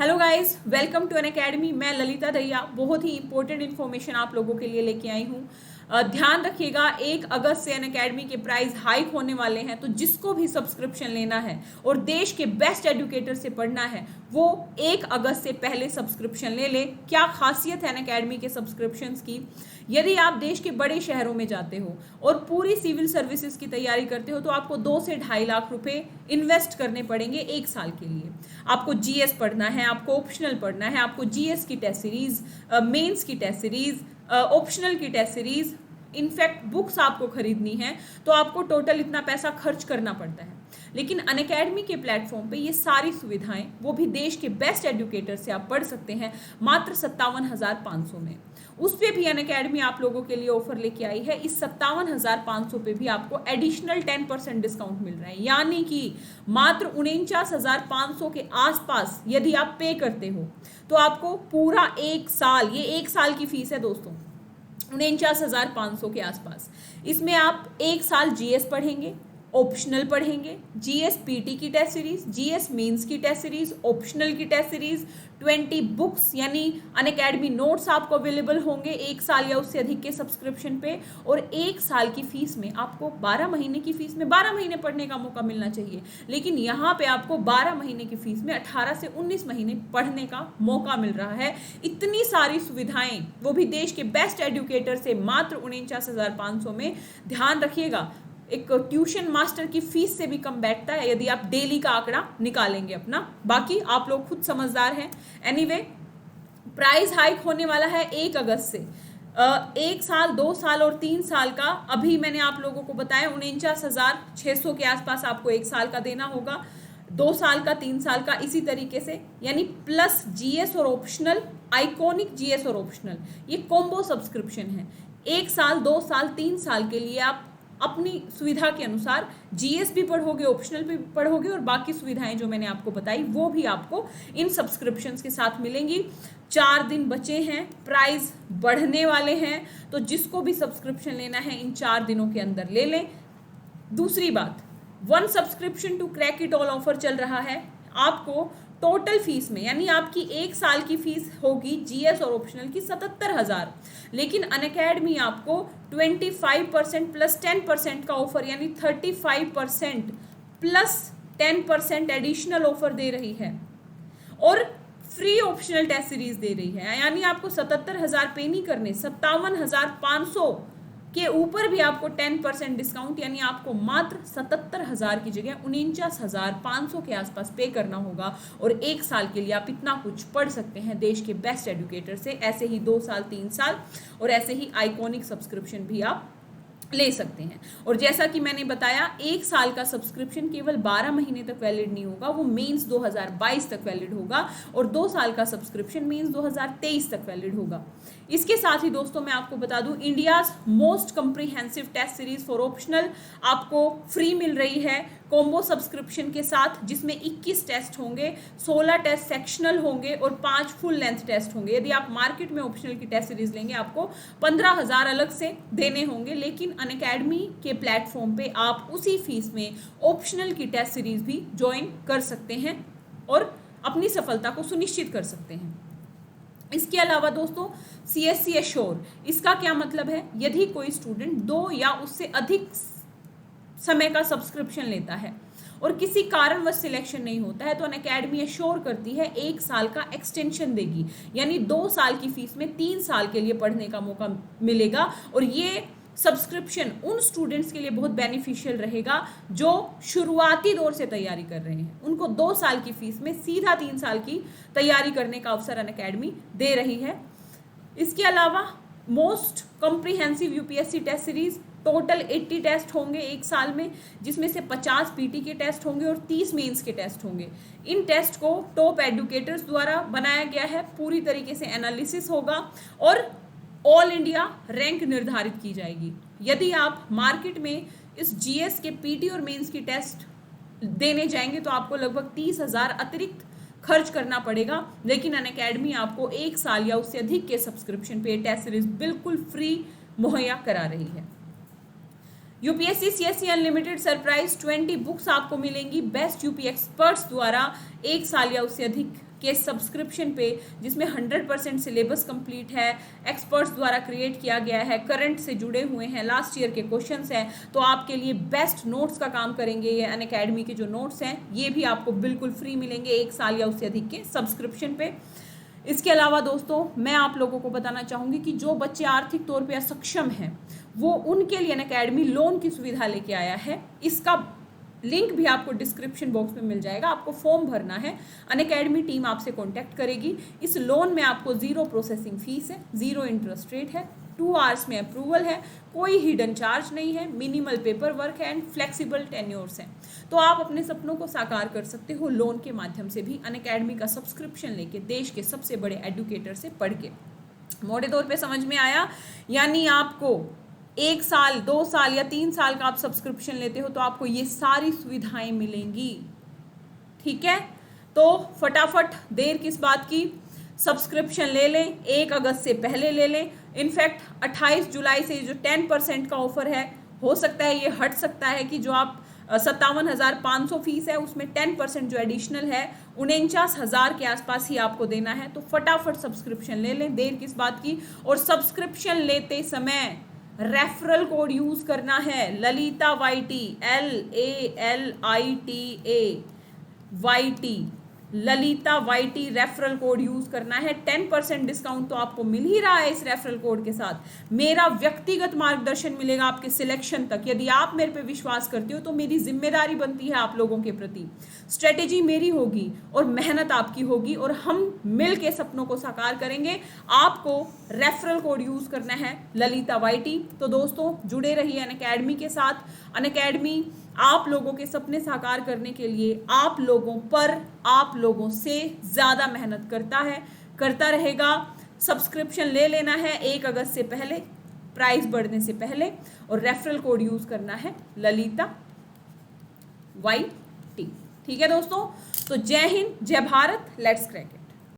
Hello guys, welcome to N academy. मैं ललिता दहिया बहुत ही important information आप लोगों के लिए लेके आई हूँ। ध्यान रखिएगा, 1 अगस्त से एन अकेडमी के प्राइस हाइक होने वाले हैं। तो जिसको भी सब्सक्रिप्शन लेना है और देश के बेस्ट एजुकेटर से पढ़ना है वो 1 अगस्त से पहले सब्सक्रिप्शन ले ले। क्या खासियत है एन अकेडमी के सब्सक्रिप्शंस की? यदि आप देश के बड़े शहरों में जाते हो और पूरी सिविल सर्विसेज की तैयारी करते हो तो आपको 2 से 2.5 लाख रुपए इन्वेस्ट करने पड़ेंगे 1 साल के लिए। आपको जीएस पढ़ना है, आपको ऑप्शनल पढ़ना है, आपको जीएस की टेस्ट सीरीज, मेंस की टेस्ट सीरीज, ऑप्शनल की टेस्ट सीरीज, इनफैक्ट बुक्स आपको खरीदनी है, तो आपको टोटल इतना पैसा खर्च करना पड़ता है। लेकिन अनअकैडमी के प्लेटफॉर्म पे ये सारी सुविधाएं, वो भी देश के बेस्ट एजुकेटर से आप पढ़ सकते हैं मात्र 57,500 में। उस पर भी अनअकैडमी आप लोगों के लिए ऑफर लेके आई है। इस 57,500 पे भी आपको एडिशनल 10% डिस्काउंट मिल रहा है, यानी कि मात्र 49,500 के आसपास यदि आप पे करते हो तो आपको पूरा 1 साल, ये 1 साल की फीस है दोस्तों, 49,500 के आसपास। इसमें आप 1 साल जीएस पढ़ेंगे, ऑप्शनल पढ़ेंगे, जीएस पीटी की टेस्ट सीरीज, जीएस मेंस की टेस्ट सीरीज, ऑप्शनल की टेस्ट सीरीज, 20 बुक्स यानी अनअकैडमी नोट्स आपको अवेलेबल होंगे 1 साल या उससे अधिक के सब्सक्रिप्शन पे। और 1 साल की फीस में आपको 12 महीने की फीस में 12 महीने पढ़ने का मौका मिलना चाहिए, लेकिन यहाँ पे आपको 12 महीने की फीस में 18 से 19 महीने पढ़ने का मौका मिल रहा है। इतनी सारी सुविधाएं, वो भी देश के बेस्ट एजुकेटर से मात्र 49,500 में। ध्यान रखिएगा, एक ट्यूशन मास्टर की फीस से भी कम बैठता है यदि आप डेली का आंकड़ा निकालेंगे अपना। बाकी आप लोग खुद समझदार हैं। एनीवे, प्राइस हाइक होने वाला है 1 अगस्त से। 1 साल, 2 साल और 3 साल का अभी मैंने आप लोगों को बताया 49,600 के आसपास आपको 1 साल का देना होगा, 2 साल का, 3 साल का, इसी तरीके से, यानी प्लस जीएस और ऑप्शनल, आइकॉनिक जीएस और ऑप्शनल, ये कॉम्बो सब्सक्रिप्शन है। 1 साल, 2 साल, 3 साल के लिए आप अपनी सुविधा के अनुसार जीएस भी पढ़ोगे, ऑप्शनल भी पढ़ोगे और बाकी सुविधाएं जो मैंने आपको बताई वो भी आपको इन सब्सक्रिप्शंस के साथ मिलेंगी। 4 दिन बचे हैं, प्राइस बढ़ने वाले हैं, तो जिसको भी सब्सक्रिप्शन लेना है इन 4 दिनों के अंदर ले लें। दूसरी बात, 1 subscription to crack it all offer चल रहा है। आपको टोटल फीस में, यानी आपकी 1 साल की फीस होगी जीएस और ऑप्शनल की 77,000, लेकिन अनअकैडमी आपको 25% प्लस 10% का ऑफर, यानी 35% प्लस 10% एडिशनल ऑफर दे रही है और फ्री ऑप्शनल टेस्ट सीरीज दे रही है। यानी आपको 77,000 पे नहीं करने, 57,500 के ऊपर भी आपको 10% डिस्काउंट, यानी आपको मात्र 77,000 की जगह 49,500 के आसपास पे करना होगा। और 1 साल के लिए आप इतना कुछ पढ़ सकते हैं देश के बेस्ट एजुकेटर से। ऐसे ही 2 साल, 3 साल और ऐसे ही आइकॉनिक सब्सक्रिप्शन भी आप ले सकते हैं। और जैसा कि मैंने बताया, 1 साल का सब्सक्रिप्शन केवल 12 महीने तक वैलिड नहीं होगा, वो मेंस 2022 तक वैलिड होगा, और 2 साल का सब्सक्रिप्शन मेंस 2023 तक वैलिड होगा। इसके साथ ही दोस्तों मैं आपको बता दूं, India's most comprehensive test series for optional आपको फ्री मिल रही है कॉम्बो सब्सक्रिप्शन के साथ, जिसमें 21 टेस्ट होंगे, 16 टेस्ट सेक्शनल होंगे और 5 फुल लेंथ टेस्ट होंगे। यदि आप मार्केट में ऑप्शनल की टेस्ट सीरीज लेंगे आपको 15,000 अलग से देने होंगे, लेकिन अनअकैडमी के प्लेटफॉर्म पे आप उसी फीस में ऑप्शनल की टेस्ट सीरीज भी ज्वाइन कर सकते हैं और अपनी सफलता को सुनिश्चित कर सकते हैं। इसके अलावा दोस्तों, CSC एश्योर, इसका क्या मतलब है? यदि कोई स्टूडेंट 2 या उससे अधिक समय का सब्सक्रिप्शन लेता है और किसी कारणवश सिलेक्शन नहीं होता है, तो अनअकैडमी एश्योर करती है 1 साल का एक्सटेंशन देगी, यानी 2 साल की फीस में 3 साल के लिए पढ़ने का मौका मिलेगा। और ये सब्सक्रिप्शन उन स्टूडेंट्स के लिए बहुत बेनिफिशियल रहेगा जो शुरुआती दौर से तैयारी कर रहे हैं। उनको 2 साल की फीस में सीधा 3 साल की तैयारी करने का अवसर अनअकैडमी दे रही है। इसके अलावा most comprehensive UPSC test series, total 80 test होंगे 1 साल में, जिसमें से 50 पीटी के टेस्ट होंगे और 30 मेंस के टेस्ट होंगे। इन टेस्ट को टॉप एडुकेटर्स द्वारा बनाया गया है, पूरी तरीके से एनालिसिस होगा और ऑल इंडिया रैंक निर्धारित की जाएगी। यदि आप मार्केट में इस जीएस के पीटी और मेंस की टेस्ट देने जाएंगे तो आपको लगभग 30,000 अतिरिक्त खर्च करना पड़ेगा, लेकिन अनअकैडमी आपको 1 साल या उससे अधिक के सब्सक्रिप्शन पे टेस्ट सीरीज बिल्कुल फ्री मुहैया करा रही है। UPSC CSC unlimited surprise 20 books आपको मिलेंगी बेस्ट यूपी एक्सपर्ट्स द्वारा 1 साल या उससे अधिक के सब्सक्रिप्शन पे, जिसमें 100% सिलेबस कंप्लीट है, एक्सपर्ट्स द्वारा क्रिएट किया गया है, करंट से जुड़े हुए हैं, लास्ट ईयर के क्वेश्चंस हैं, तो आपके लिए बेस्ट नोट्स का काम करेंगे ये अनअकैडमी के जो नोट्स हैं, ये भी आपको बिल्कुल फ्री मिलेंगे 1 साल या उससे अधिक के सब्सक्रिप्शन पे। इसके अलावा दोस्तों मैं आप लोगों को बताना चाहूँगी कि जो बच्चे आर्थिक तौर पे असक्षम हैं वो उनके लिए अनअकैडमी लोन की सुविधा लेके आया है। इसका लिंक भी आपको डिस्क्रिप्शन बॉक्स में मिल जाएगा। आपको फॉर्म भरना है, अनअकैडमी टीम आपसे कांटेक्ट करेगी। इस लोन में आपको 0 प्रोसेसिंग फीस है, 0 इंटरेस्ट रेट है, 2 आवर्स में अप्रूवल है, कोई हिडन चार्ज नहीं है, मिनिमल पेपर वर्क है एंड फ्लेक्सिबल टेन्योर्स हैं। तो आप अपने सपनों को साकार कर सकते हो लोन के माध्यम से भी, अनअकैडमी का सब्सक्रिप्शन लेके देश के सबसे बड़े एडुकेटर से पढ़ के। मोटे तौर पे समझ में आया? यानी आपको 1 साल, 2 साल या 3 साल का आप सब्सक्रिप्शन लेते हो तो आपको ये सारी सुविधाएं मिलेंगी। ठीक है, तो फटाफट देर किस बात की, सब्सक्रिप्शन ले लें, 1 अगस्त से पहले ले लें। इनफैक्ट 28 जुलाई से जो 10% का ऑफर है, हो सकता है ये हट सकता है कि जो आप 57,500 फीस है उसमें 10% जो एडिशनल है 49,000 के आसपास ही आपको देना है। तो फटाफट सब्सक्रिप्शन ले लें, देर किस बात की। और सब्सक्रिप्शन लेते समय रेफरल कोड यूज करना है, Lalita YT, LALITA Lalita YT referral code use करना है। 10% डिस्काउंट तो आपको मिल ही रहा है इस रेफरल कोड के साथ। मेरा व्यक्तिगत मार्गदर्शन मिलेगा आपके सिलेक्शन तक। यदि आप मेरे पे विश्वास करते हो तो मेरी जिम्मेदारी बनती है आप लोगों के प्रति। स्ट्रेटेजी मेरी होगी और मेहनत आपकी होगी और हम मिल के सपनों को साकार करेंगे। आपको रेफरल कोड यूज करना है ललिता YT। तो दोस्तों जुड़े रहिए अनअकैडमी के साथ। अनअकैडमी आप लोगों के सपने साकार करने के लिए आप लोगों पर, आप लोगों से ज़्यादा मेहनत करता रहेगा। सब्सक्रिप्शन ले लेना है 1 अगस्त से पहले, प्राइस बढ़ने से पहले, और रेफरल कोड यूज करना है ललिता YT। ठीक है दोस्तों, तो जय हिंद, जय भारत, लेट्स क्रैक इट।